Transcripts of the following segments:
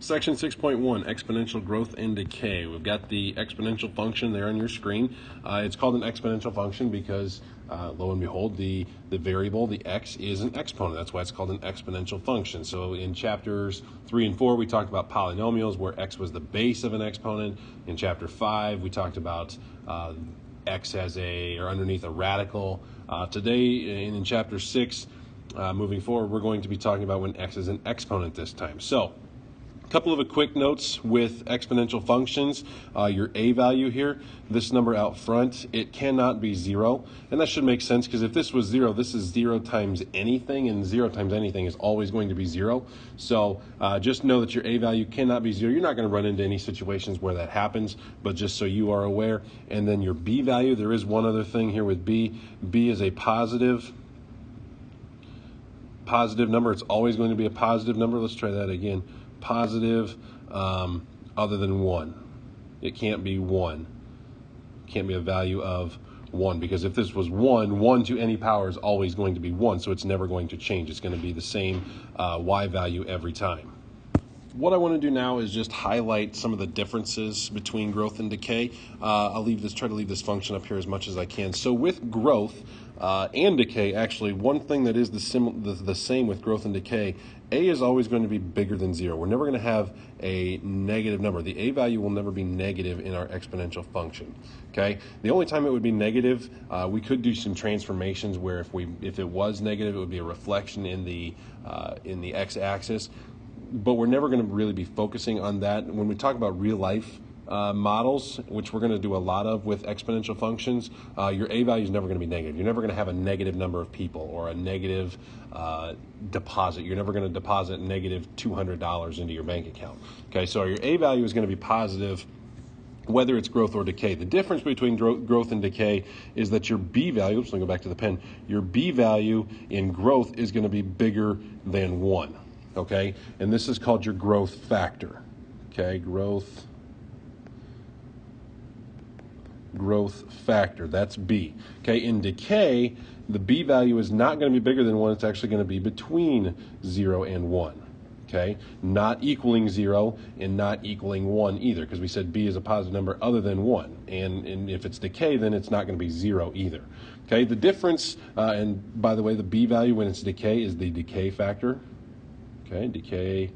Section 6.1, exponential growth and decay. We've got the exponential function there on your screen. It's called an exponential function because, lo and behold, the variable, the x, is an exponent. That's why it's called an exponential function. So in chapters 3 and 4, we talked about polynomials where x was the base of an exponent. In chapter 5, we talked about x as underneath a radical. Today, in chapter 6, moving forward, we're going to be talking about when x is an exponent this time. So, a couple of quick notes with exponential functions. Your a value here, this number out front, it cannot be 0. And that should make sense because if this was 0, this is 0 times anything, and 0 times anything is always going to be 0. So just know that your a value cannot be 0. You're not going to run into any situations where that happens, but just so you are aware. And then your b value, there is one other thing here with b. b is a positive number. It's always going to be a positive number. Let's try that again. Positive other than 1. It can't be 1. It can't be a value of 1 because if this was 1 to any power is always going to be 1, so it's never going to change. It's going to be the same y value every time. What I want to do now is just highlight some of the differences between growth and decay. I'll try to leave this function up here as much as I can. So with growth and decay, actually, one thing that is the same with growth and decay, a is always going to be bigger than 0. We're never going to have a negative number. The a value will never be negative in our exponential function. Okay. The only time it would be negative, we could do some transformations where if it was negative, it would be a reflection in the x-axis. But we're never going to really be focusing on that. When we talk about real life models, which we're going to do a lot of with exponential functions, your a value is never going to be negative. You're never going to have a negative number of people or a negative deposit. You're never going to deposit negative $200 into your bank account. Okay, so your a value is going to be positive whether it's growth or decay. The difference between growth and decay is that your b value, so let me go back to the pen, your b value in growth is going to be bigger than 1. Okay, and this is called your growth factor. Okay, growth factor, that's b. Okay, in decay, the b value is not going to be bigger than 1, it's actually going to be between 0 and 1. Okay, not equaling 0 and not equaling 1 either, because we said b is a positive number other than 1. And if it's decay, then it's not going to be 0 either. Okay, the difference, and by the way, the b value when it's decay is the decay factor. Okay, decay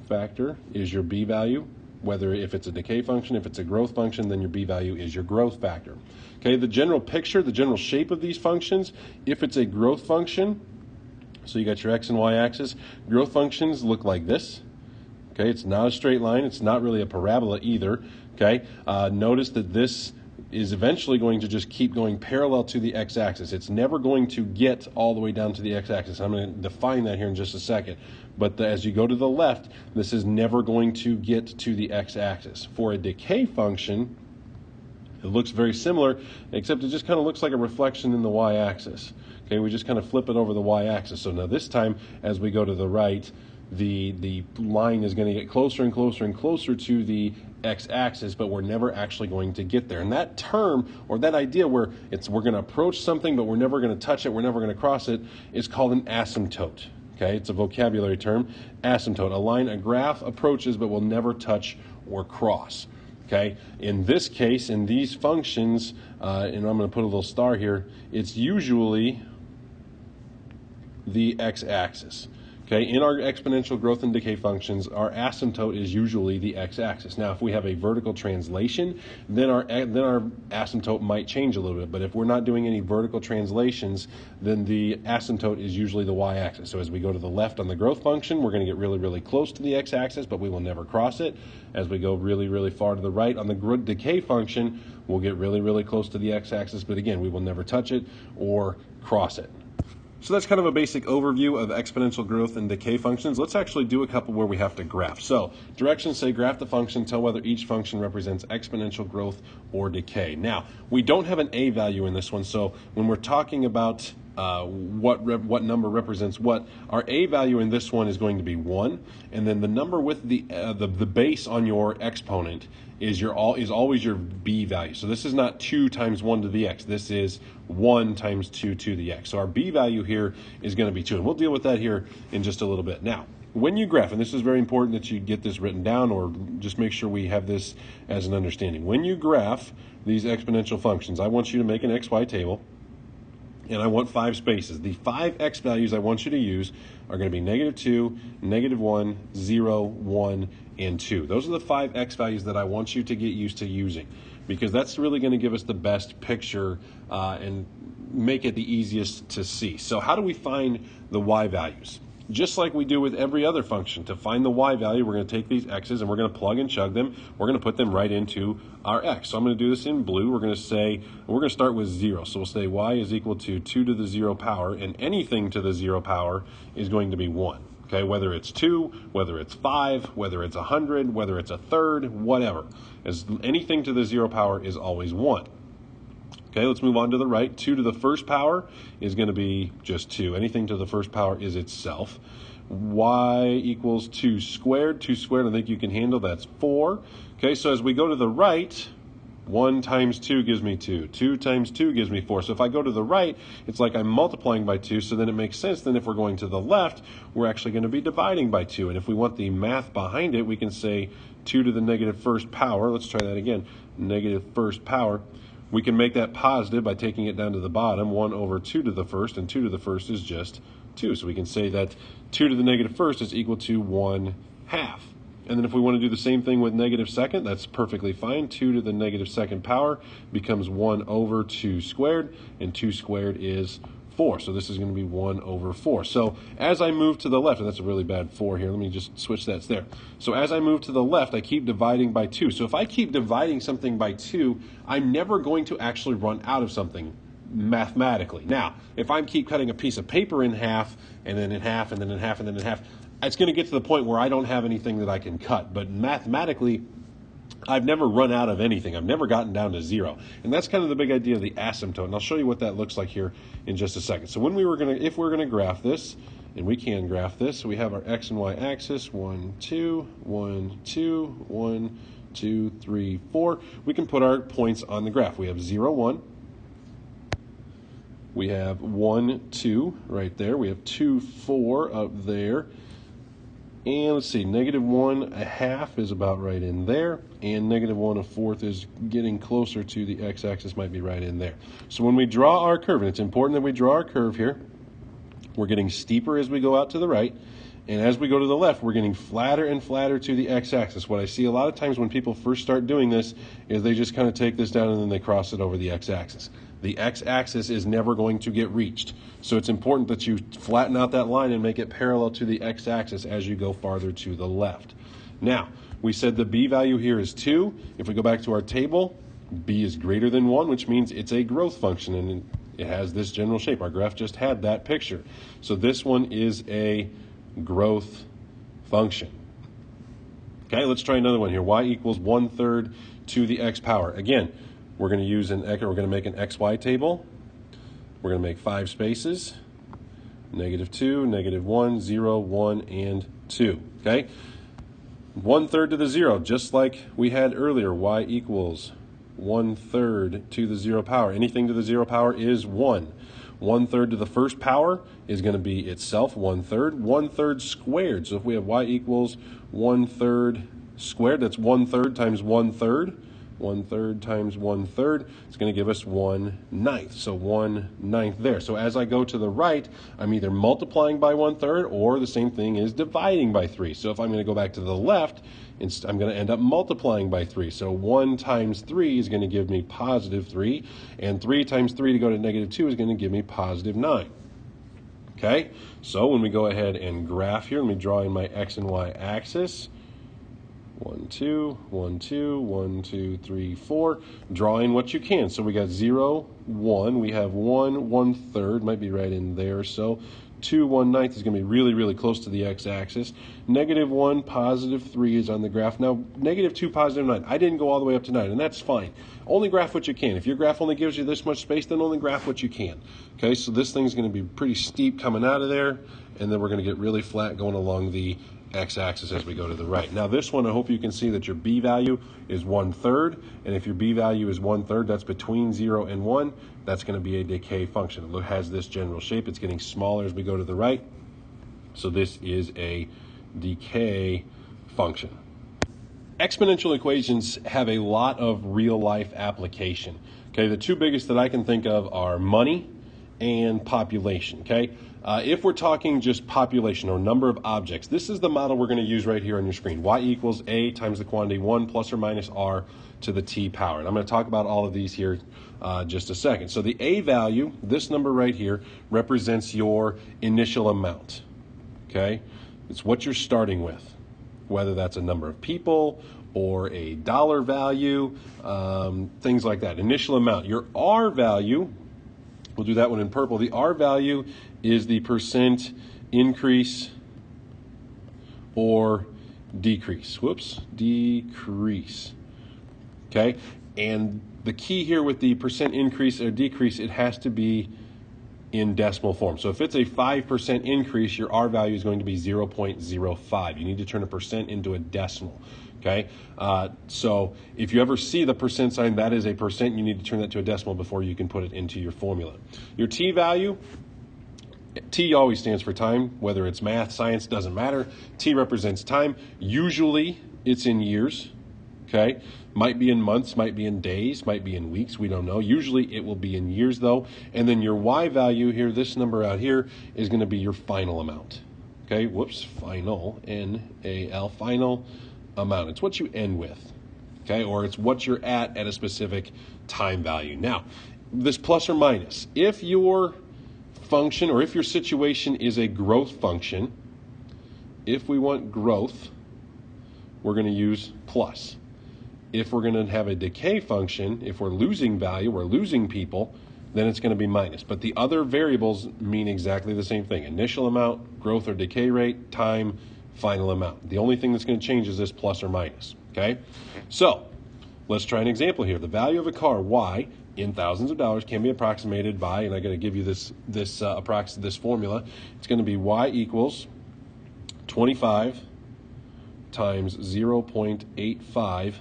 factor is your b value. Whether if it's a decay function, if it's a growth function, then your b value is your growth factor. Okay, the general picture, the general shape of these functions, if it's a growth function, so you got your x and y axis, growth functions look like this. Okay, it's not a straight line, it's not really a parabola either. Okay, notice that this is eventually going to just keep going parallel to the x-axis. It's never going to get all the way down to the x-axis. I'm going to define that here in just a second. But as you go to the left, this is never going to get to the x-axis. For a decay function, it looks very similar, except it just kind of looks like a reflection in the y-axis. Okay, we just kind of flip it over the y-axis. So now this time, as we go to the right, the line is going to get closer and closer and closer to the x-axis, but we're never actually going to get there. And that term, or that idea where we're going to approach something, but we're never going to touch it, we're never going to cross it, is called an asymptote. Okay, it's a vocabulary term, asymptote. A graph approaches, but will never touch or cross. Okay, in this case, in these functions, and I'm going to put a little star here, it's usually the x-axis. Okay, in our exponential growth and decay functions, our asymptote is usually the x-axis. Now, if we have a vertical translation, then our asymptote might change a little bit. But if we're not doing any vertical translations, then the asymptote is usually the y-axis. So as we go to the left on the growth function, we're going to get really, really close to the x-axis, but we will never cross it. As we go really, really far to the right on the decay function, we'll get really, really close to the x-axis, but again, we will never touch it or cross it. So that's kind of a basic overview of exponential growth and decay functions. Let's actually do a couple where we have to graph. So directions say graph the function, tell whether each function represents exponential growth or decay. Now, we don't have an a value in this one, so when we're talking about what number represents what, our a value in this one is going to be 1, and then the number with the base on your exponent is always your b value. So this is not 2 times 1 to the x. This is 1 times 2 to the x. So our b value here is going to be 2, and we'll deal with that here in just a little bit. Now, when you graph, and this is very important that you get this written down, or just make sure we have this as an understanding. When you graph these exponential functions, I want you to make an XY table, and I want 5 spaces. The 5 x values I want you to use are going to be -2, -1, 0, 1, and 2. Those are the 5 x values that I want you to get used to using, because that's really going to give us the best picture and make it the easiest to see. So how do we find the y values? Just like we do with every other function, to find the y value, we're going to take these x's and we're going to plug and chug them. We're going to put them right into our x. So I'm going to do this in blue. We're going to start with 0. So we'll say y is equal to 2 to the 0 power, and anything to the 0 power is going to be 1. Okay, whether it's 2, whether it's 5, whether it's 100, whether it's a third, whatever. As anything to the 0 power is always 1. Okay, let's move on to the right. 2 to the first power is going to be just 2. Anything to the first power is itself. Y equals 2 squared. 2 squared, I think you can handle, that's 4. Okay, so as we go to the right, 1 times 2 gives me 2. 2 times 2 gives me 4. So if I go to the right, it's like I'm multiplying by 2, so then it makes sense. Then if we're going to the left, we're actually going to be dividing by 2. And if we want the math behind it, we can say 2 to the negative first power. Let's try that again. Negative first power. We can make that positive by taking it down to the bottom, 1 over 2 to the first, and 2 to the first is just 2. So we can say that 2 to the negative first is equal to 1/2. And then if we want to do the same thing with negative second, that's perfectly fine. 2 to the negative second power becomes 1 over 2 squared, and 2 squared is 4. So this is going to be 1 over 4. So as I move to the left, and that's a really bad 4 here, let me just switch that there. So as I move to the left, I keep dividing by 2. So if I keep dividing something by 2, I'm never going to actually run out of something mathematically. Now, if I keep cutting a piece of paper in half, and then in half, and then in half, and then in half, it's going to get to the point where I don't have anything that I can cut. But mathematically, I've never run out of anything. I've never gotten down to 0. And that's kind of the big idea of the asymptote. And I'll show you what that looks like here in just a second. So if we're going to graph this, and we can graph this, so we have our x and y axis, 1, 2, 1, 2, 1, 2, 3, 4. We can put our points on the graph. We have 0, 1. We have 1, 2 right there. We have 2, 4 up there. And let's see, -1/2 is about right in there, and -1/4 is getting closer to the x-axis, might be right in there. So when we draw our curve, and it's important that we draw our curve here, we're getting steeper as we go out to the right, and as we go to the left, we're getting flatter and flatter to the x-axis. What I see a lot of times when people first start doing this is they just kind of take this down and then they cross it over the x-axis. The x-axis is never going to get reached. So it's important that you flatten out that line and make it parallel to the x-axis as you go farther to the left. Now, we said the b value here is 2. If we go back to our table, b is greater than 1, which means it's a growth function, and it has this general shape. Our graph just had that picture. So this one is a growth function. Okay, let's try another one here. Y equals 1/3 to the x power. Again, we're going to make an XY table. We're going to make 5 spaces, -2, -1, 0, 1, and 2. Okay? 1/3 to the 0, just like we had earlier. Y equals 1/3 to the 0 power. Anything to the 0 power is 1. 1/3 to the first power is going to be itself 1/3. 1/3 squared. So if we have y equals 1/3 squared, that's 1/3 times 1/3. 1/3 times 1/3, it's going to give us 1/9. So 1/9 there. So as I go to the right, I'm either multiplying by 1/3 or the same thing is dividing by 3. So if I'm going to go back to the left, I'm going to end up multiplying by 3. So 1 times 3 is going to give me +3, and 3 times 3 to go to -2 is going to give me +9. Okay, so when we go ahead and graph here, let me draw in my x and y axis. 1, 2, 1, 2, 1, 2, 3, 4. Draw in what you can. So we got 0, 1. We have 1, 1/3. Might be right in there. So 2, 1/9 is going to be really, really close to the x-axis. -1, +3 is on the graph. Now, -2, +9. I didn't go all the way up to 9, and that's fine. Only graph what you can. If your graph only gives you this much space, then only graph what you can. Okay, so this thing's going to be pretty steep coming out of there, and then we're going to get really flat going along the x-axis as we go to the right. Now this one, I hope you can see that your b value is 1/3, and if your b value is 1/3, that's between 0 and 1, that's going to be a decay function. It has this general shape. It's getting smaller as we go to the right, so this is a decay function. Exponential equations have a lot of real-life application. Okay, the two biggest that I can think of are money and population. Okay, if we're talking just population or number of objects, this is the model we're going to use right here on your screen. Y equals A times the quantity 1 plus or minus R to the T power. And I'm going to talk about all of these here just a second. So the A value, this number right here, represents your initial amount. Okay, it's what you're starting with, whether that's a number of people or a dollar value, things like that. Initial amount. Your R value, we'll do that one in purple. The R value is the percent increase or decrease. Whoops, decrease. Okay, and the key here with the percent increase or decrease, it has to be in decimal form. So if it's a 5% increase, your R value is going to be 0.05. You need to turn a percent into a decimal. Okay, so if you ever see the percent sign, that is a percent. You need to turn that to a decimal before you can put it into your formula. Your T value, T always stands for time, whether it's math, science, doesn't matter. T represents time. Usually it's in years. Okay, might be in months, might be in days, might be in weeks, we don't know. Usually it will be in years though. And then your Y value here, this number out here, is going to be your final amount. Okay, whoops, final, N-A-L, final amount. It's what you end with. Okay, or it's what you're at a specific time value. Now, this plus or minus, if your function or if your situation is a growth function, if we want growth, we're going to use plus. If we're going to have a decay function, if we're losing value, we're losing people, then it's going to be minus. But the other variables mean exactly the same thing. Initial amount, growth or decay rate, time, final amount. The only thing that's going to change is this plus or minus. Okay? So, let's try an example here. The value of a car, Y, in thousands of dollars can be approximated by, and I'm going to give you this formula. It's going to be Y equals 25 times 0.85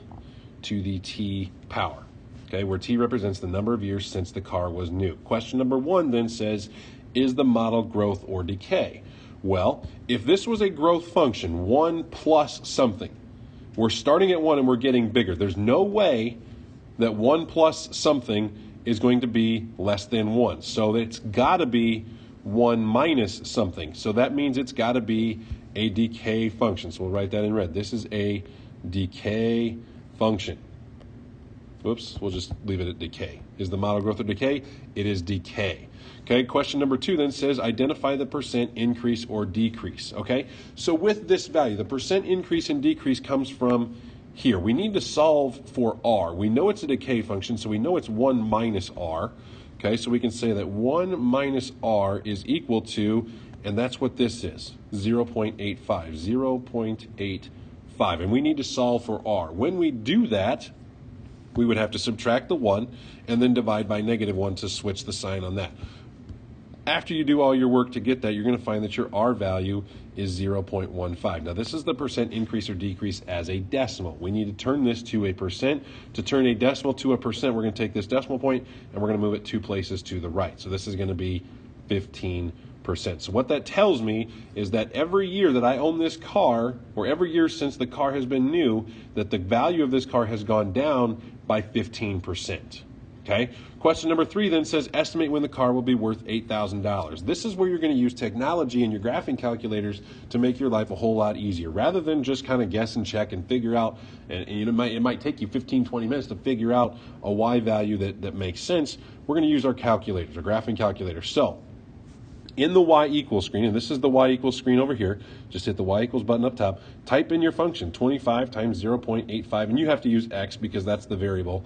to the T power, okay, where T represents the number of years since the car was new. Question number 1 then says, is the model growth or decay? Well, if this was a growth function, 1 plus something, we're starting at 1 and we're getting bigger. There's no way that 1 plus something is going to be less than 1. So it's got to be 1 minus something. So that means it's got to be a decay function. So we'll write that in red. This is a decay function. Whoops, we'll just leave it at decay. Is the model growth or decay? It is decay. Okay, question number 2 then says identify the percent increase or decrease. Okay, so with this value, the percent increase and decrease comes from here. We need to solve for R. We know it's a decay function, so we know it's 1 minus R. Okay, so we can say that 1 minus R is equal to, and that's what this is, 0.85, 0.85. And we need to solve for R. When we do that, we would have to subtract the 1 and then divide by -1 to switch the sign on that. After you do all your work to get that, you're going to find that your R value is 0.15. Now, this is the percent increase or decrease as a decimal. We need to turn this to a percent. To turn a decimal to a percent, we're going to take this decimal point and we're going to move it 2 places to the right. So this is going to be 15%. So what that tells me is that every year that I own this car, or every year since the car has been new, that the value of this car has gone down by 15%. Okay? Question number 3 then says estimate when the car will be worth $8,000. This is where you're going to use technology and your graphing calculators to make your life a whole lot easier. Rather than just kind of guess and check and figure out, and it might take you 15, 20 minutes to figure out a Y value that makes sense, we're going to use our calculators, our graphing calculators. So, in the Y equals screen, and this is the Y equals screen over here, just hit the Y equals button up top, type in your function, 25 times 0.85, and you have to use X because that's the variable.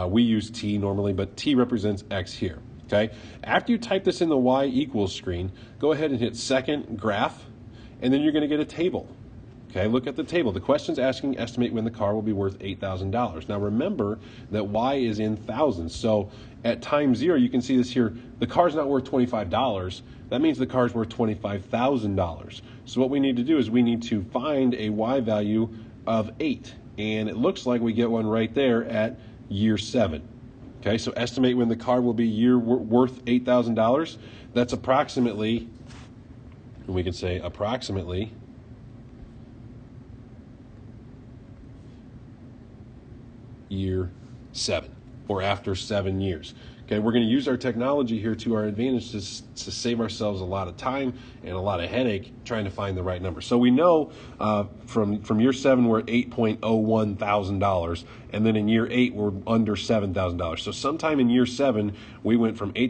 We use T normally, but T represents X here, okay? After you type this in the Y equals screen, go ahead and hit second graph, and then you're going to get a table. Okay, look at the table. The question's asking estimate when the car will be worth $8,000. Now remember that Y is in thousands. So at time 0, you can see this here, the car's not worth $25. That means the car's worth $25,000. So what we need to do is we need to find a Y value of 8. And it looks like we get one right there at year 7. Okay, so estimate when the car will be worth $8,000. That's approximately, and we can say approximately year 7 or after 7 years. Okay, we're going to use our technology here to our advantage to save ourselves a lot of time and a lot of headache trying to find the right number. So we know from year 7 we're at $8.01 thousand, and then in year 8 we're under $7,000. So sometime in year 7 we went from we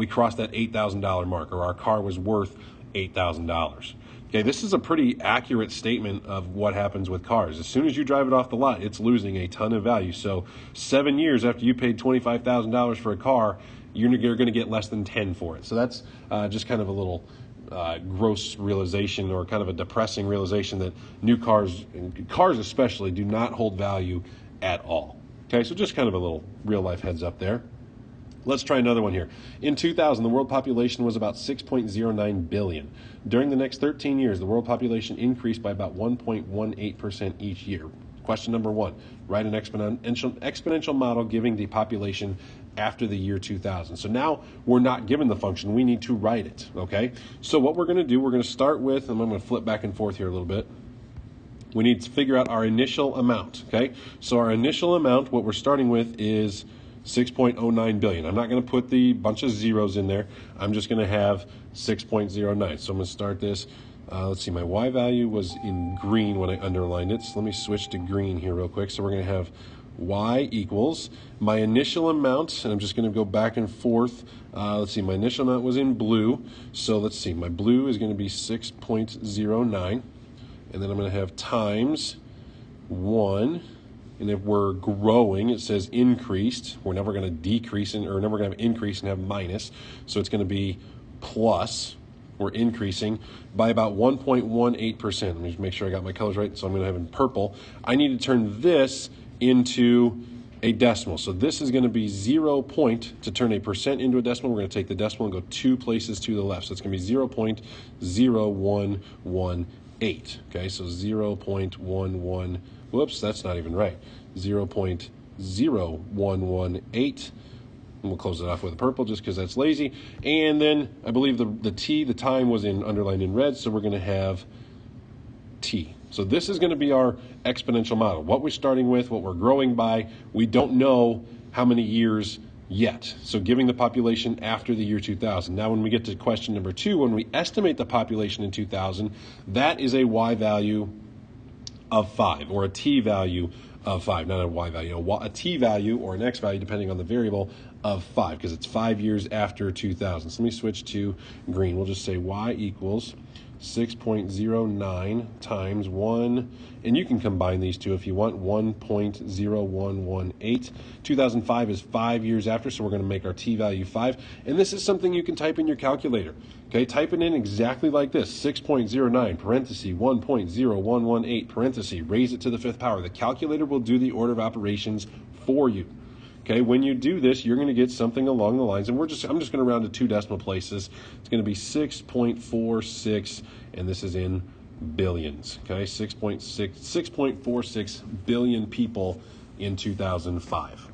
crossed that $8,000 mark, or our car was worth $8,000. Okay, this is a pretty accurate statement of what happens with cars. As soon as you drive it off the lot, it's losing a ton of value. So 7 years after you paid $25,000 for a car, you're going to get less than 10 for it. So that's just kind of a little gross realization, or kind of a depressing realization, that new cars, and cars especially, do not hold value at all. Okay, so just kind of a little real life heads up there. Let's try another one here. In 2000, the world population was about 6.09 billion. During the next 13 years, the world population increased by about 1.18% each year. Question number 1, write an exponential model giving the population after the year 2000. So now we're not given the function, we need to write it, okay? So what we're gonna do, we're gonna start with, and I'm gonna flip back and forth here a little bit. We need to figure out our initial amount, okay? So our initial amount, what we're starting with is 6.09 billion. I'm not going to put the bunch of zeros in there. I'm just going to have 6.09. So I'm going to start this. Let's see, my y value was in green when I underlined it. So let me switch to green here real quick. So we're going to have y equals my initial amount, and I'm just going to go back and forth. Let's see, my initial amount was in blue. So let's see, my blue is going to be 6.09. And then I'm going to have times 1. And if we're growing, it says increased. We're never going to decrease, or never going to have increase and have minus. So it's going to be plus. We're increasing by about 1.18%. Let me just make sure I got my colors right. So I'm going to have in purple. I need to turn this into a decimal. So this is going to be 0. To turn a percent into a decimal, we're going to take the decimal and go 2 places to the left. So it's going to be 0.0118. Okay, so 0.11. Whoops, that's not even right. 0.0118. And we'll close it off with a purple just because that's lazy. And then I believe the time was underlined in red, so we're going to have t. So this is going to be our exponential model. What we're starting with, what we're growing by, we don't know how many years yet. So giving the population after the year 2000. Now when we get to question number 2, when we estimate the population in 2000, that is a y value of 5, or a t value of 5, not a y value, a t value or an x value, depending on the variable, of 5, because it's 5 years after 2000. So let me switch to green. We'll just say y equals 6.09 times 1, and you can combine these two if you want, 1.0118. 2005 is 5 years after, so we're going to make our t value 5, and this is something you can type in your calculator. Okay, type it in exactly like this, 6.09, parenthesis, 1.0118, parenthesis, raise it to the 5th power. The calculator will do the order of operations for you. Okay, when you do this, you're going to get something along the lines, and I'm just going to round to 2 decimal places. It's going to be 6.46, and this is in billions. Okay, 6.46 billion people in 2005.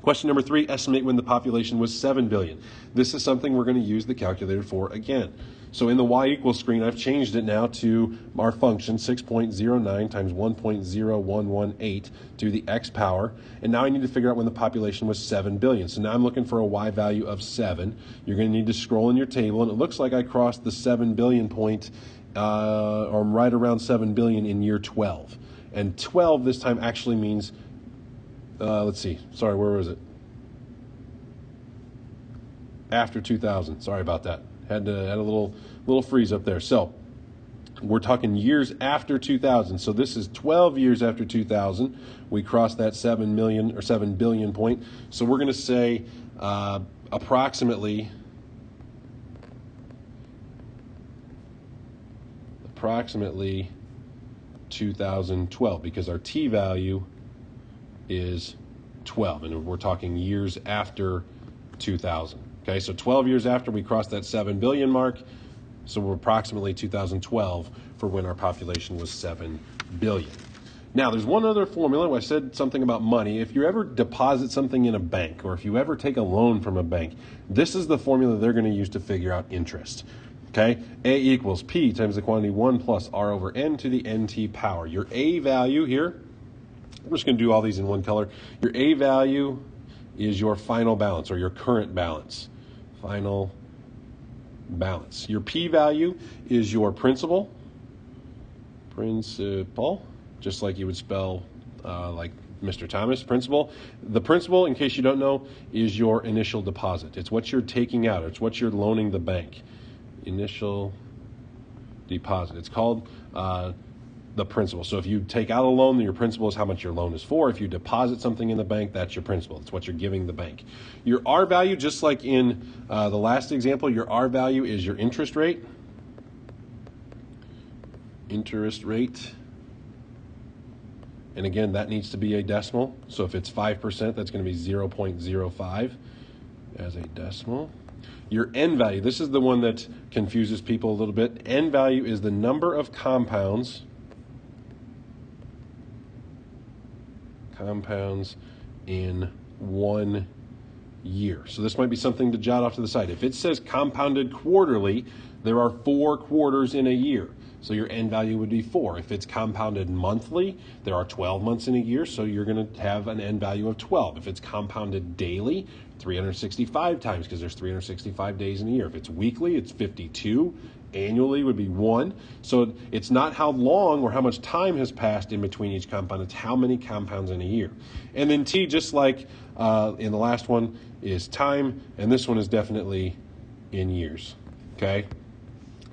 Question number 3, estimate when the population was 7 billion. This is something we're going to use the calculator for again. So in the y equals screen, I've changed it now to our function, 6.09 times 1.0118 to the x power. And now I need to figure out when the population was 7 billion. So now I'm looking for a y value of 7. You're going to need to scroll in your table, and it looks like I crossed the 7 billion point, or I'm right around 7 billion in year 12. And 12 this time actually means, let's see, sorry, where was it? After 2000, sorry about that. Had a little freeze up there. So we're talking years after 2000. So this is 12 years after 2000. We crossed that 7 million or 7 billion point. So we're going to say approximately 2012, because our t value is 12, and we're talking years after 2000. Okay, so 12 years after we crossed that 7 billion mark, so we're approximately 2012 for when our population was 7 billion. Now, there's one other formula. I said something about money. If you ever deposit something in a bank, or if you ever take a loan from a bank, this is the formula they're going to use to figure out interest. Okay, A equals P times the quantity 1 plus R over N to the NT power. Your A value here We're just going to do all these in one color. Your A value is your final balance or your current balance. Final balance. Your P value is your principal. Principal, just like you would spell like Mr. Thomas, principal. The principal, in case you don't know, is your initial deposit. It's what you're taking out. It's what you're loaning the bank. Initial deposit. It's called the principal. So if you take out a loan, then your principal is how much your loan is for. If you deposit something in the bank, that's your principal. It's what you're giving the bank. Your R value, just like in the last example, your R value is your interest rate. Interest rate. And again, that needs to be a decimal. So if it's 5%, that's going to be 0.05 as a decimal. Your N value, this is the one that confuses people a little bit. N value is the number of compounds in 1 year. So this might be something to jot off to the side. If it says compounded quarterly, there are 4 quarters in a year. So your N value would be 4. If it's compounded monthly, there are 12 months in a year, so you're going to have an N value of 12. If it's compounded daily, 365 times, because there's 365 days in a year. If it's weekly, it's 52. Annually would be 1. So it's not how long or how much time has passed in between each compound, it's how many compounds in a year. And then T, just like in the last one, is time, and this one is definitely in years. Okay?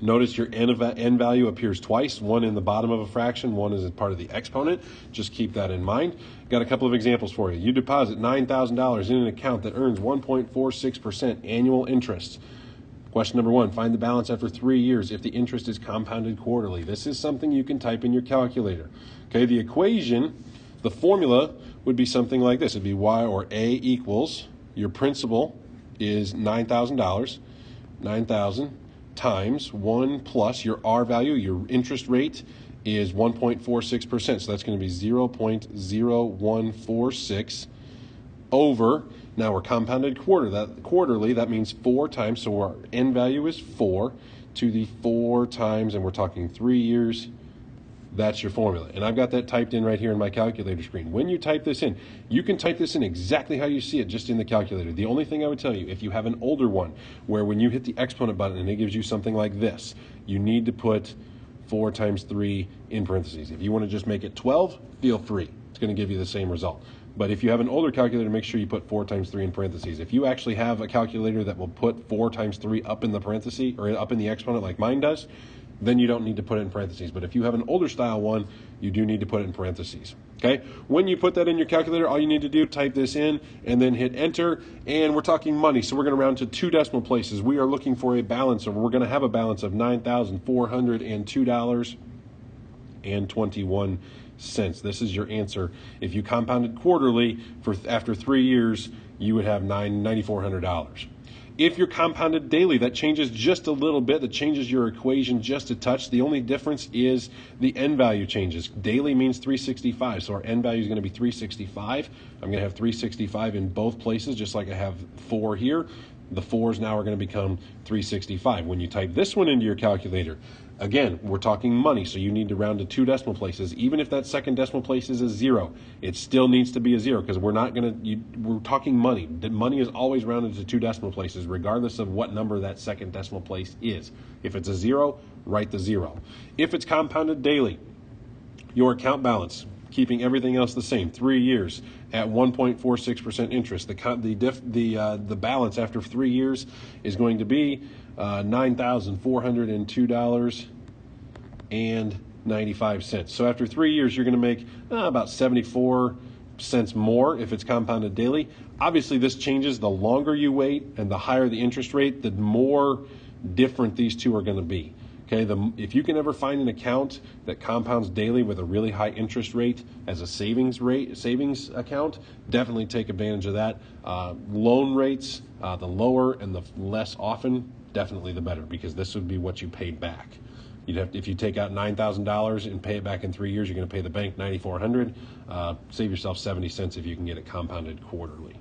Notice your N value appears twice, one in the bottom of a fraction, one is part of the exponent. Just keep that in mind. Got a couple of examples for you. You deposit $9,000 in an account that earns 1.46% annual interest. Question number 1, find the balance after 3 years if the interest is compounded quarterly. This is something you can type in your calculator. Okay, the equation, the formula would be something like this. It'd be Y or A equals, your principal is $9,000, 9,000 times 1 plus your R value, your interest rate is 1.46%. So that's going to be 0.0146 over, now we're compounded quarterly, that means 4 times, so our N value is 4 to the 4 times, and we're talking 3 years. That's your formula. And I've got that typed in right here in my calculator screen. When you type this in, you can type this in exactly how you see it just in the calculator. The only thing I would tell you, if you have an older one, where when you hit the exponent button and it gives you something like this, you need to put 4 times 3 in parentheses. If you want to just make it 12, feel free. It's going to give you the same result. But if you have an older calculator, make sure you put 4 times 3 in parentheses. If you actually have a calculator that will put 4 times 3 up in the parentheses, or up in the exponent like mine does, then you don't need to put it in parentheses. But if you have an older style one, you do need to put it in parentheses. Okay? When you put that in your calculator, all you need to do, type this in and then hit enter. And we're talking money, so we're going to round to 2 decimal places. We are looking for a balance, or we're going to have a balance of $9,402.21. This is your answer. If you compounded quarterly after 3 years, you would have $9,400. If you're compounded daily, that changes just a little bit. That changes your equation just a touch. The only difference is the N value changes. Daily means 365, so our N value is going to be 365. I'm going to have 365 in both places, just like I have 4 here. The 4s now are going to become 365. When you type this one into your calculator, again, we're talking money, so you need to round to 2 decimal places. Even if that second decimal place is a 0, it still needs to be a 0, because we're talking money. The money is always rounded to 2 decimal places, regardless of what number that second decimal place is. If it's a 0, write the 0. If it's compounded daily, your account balance, keeping everything else the same, 3 years at 1.46% interest. The balance after 3 years is going to be $9,402.95. So after 3 years, you're going to make about 74 cents more if it's compounded daily. Obviously, this changes the longer you wait and the higher the interest rate, the more different these two are going to be. Okay, if you can ever find an account that compounds daily with a really high interest rate as a savings account, definitely take advantage of that. Loan rates, the lower and the less often, definitely the better, because this would be what you paid back. If you take out $9,000 and pay it back in 3 years, you're going to pay the bank $9,400. Save yourself 70 cents if you can get it compounded quarterly.